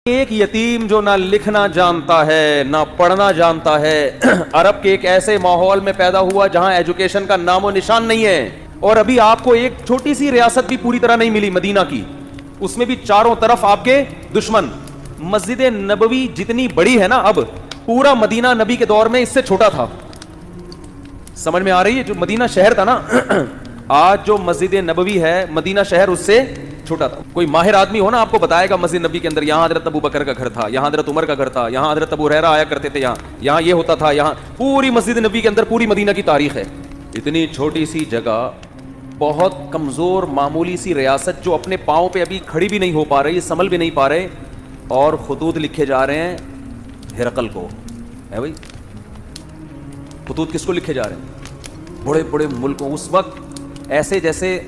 ایک یتیم جو نہ لکھنا جانتا ہے نہ پڑھنا جانتا ہے، عرب کے ایک ایسے ماحول میں پیدا ہوا جہاں ایجوکیشن کا نام و نشان نہیں ہے، اور ابھی آپ کو ایک چھوٹی سی ریاست بھی پوری طرح نہیں ملی مدینہ کی، اس میں بھی چاروں طرف آپ کے دشمن۔ مسجد نبوی جتنی بڑی ہے نا، اب پورا مدینہ نبی کے دور میں اس سے چھوٹا تھا۔ سمجھ میں آ رہی ہے؟ جو مدینہ شہر تھا نا، آج جو مسجد نبوی ہے مدینہ شہر اس سے چھوٹا تھا۔ کوئی ماہر آدمی ہو نا، آپ کو بتائے گا مسجد نبی کے اندر یہاں حضرت ابو بکر کا گھر تھا، یہاں حضرت عمر کا گھر تھا، یہاں حضرت ابو ہریرہ آیا کرتے تھے، یہاں یہ ہوتا تھا، یہاں پوری مسجد نبی کے اندر پوری مدینہ کی تاریخ ہے۔ اتنی چھوٹی سی جگہ، بہت کمزور معمولی سی ریاست جو اپنے پاؤں پہ ابھی کھڑی بھی نہیں ہو پا رہی، سنبھل بھی نہیں پا رہے، اور خطوط لکھے جا رہے ہیں ہرقل کو۔ ہے بھائی، خطوط کس کو لکھے جا رہے ہیں؟ بڑے بڑے ملکوں، اس وقت ایسے جیسے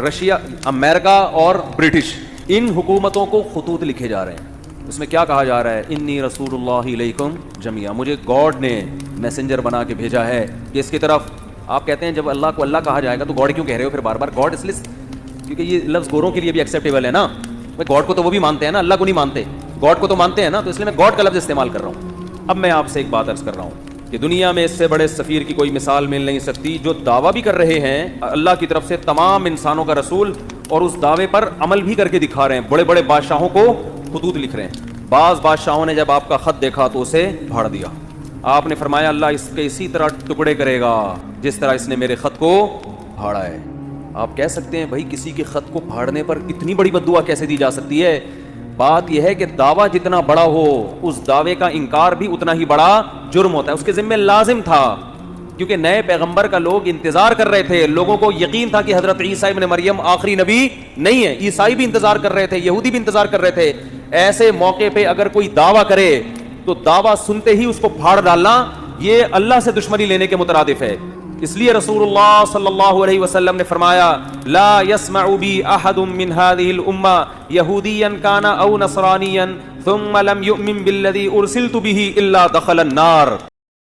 رشیا، امریکہ اور برٹش، ان حکومتوں کو خطوط لکھے جا رہے ہیں۔ اس میں کیا کہا جا رہا ہے؟ انی رسول اللہ علیکم جمیعا، مجھے گاڈ نے میسنجر بنا کے بھیجا ہے کہ اس کی طرف۔ آپ کہتے ہیں جب اللہ کو اللہ کہا جائے گا تو گاڈ کیوں کہہ رہے ہو پھر بار بار؟ گاڈ اس لیے کیونکہ یہ لفظ گوروں کے لیے بھی ایکسیپٹیبل ہے نا۔ گاڈ کو تو وہ بھی مانتے ہیں نا، اللہ کو نہیں مانتے، گاڈ کو تو مانتے ہیں نا، تو اس لیے میں گاڈ کا لفظ استعمال کر رہا ہوں۔ اب میں آپ سے ایک بات عرض کر رہا ہوں کہ دنیا میں اس سے بڑے سفیر کی کوئی مثال مل نہیں سکتی، جو دعویٰ بھی کر رہے ہیں اللہ کی طرف سے تمام انسانوں کا رسول، اور اس دعوے پر عمل بھی کر کے دکھا رہے ہیں۔ بڑے بڑے بادشاہوں کو خطوط لکھ رہے ہیں۔ بعض بادشاہوں نے جب آپ کا خط دیکھا تو اسے پھاڑ دیا۔ آپ نے فرمایا اللہ اس کے اسی طرح ٹکڑے کرے گا جس طرح اس نے میرے خط کو پھاڑا ہے۔ آپ کہہ سکتے ہیں بھائی کسی کے خط کو پھاڑنے پر اتنی بڑی بد دعا کیسے دی جا سکتی ہے؟ بات یہ ہے کہ دعویٰ جتنا بڑا ہو، اس دعوے کا انکار بھی اتنا ہی بڑا جرم ہوتا ہے۔ اس کے ذمہ لازم تھا، کیونکہ نئے پیغمبر کا لوگ انتظار کر رہے تھے، لوگوں کو یقین تھا کہ حضرت عیسیٰ ابن مریم آخری نبی نہیں ہے۔ عیسائی بھی انتظار کر رہے تھے، یہودی بھی انتظار کر رہے تھے۔ ایسے موقع پہ اگر کوئی دعویٰ کرے تو دعویٰ سنتے ہی اس کو پھاڑ ڈالنا، یہ اللہ سے دشمنی لینے کے مترادف ہے۔ اس لیے رسول اللہ صلی اللہ علیہ وسلم نے فرمایا لا يسمع بی احد من هذه الامہ یہودیا کان او نصرانیا ثم لم یؤمن بالذی ارسلت به الا دخل النار۔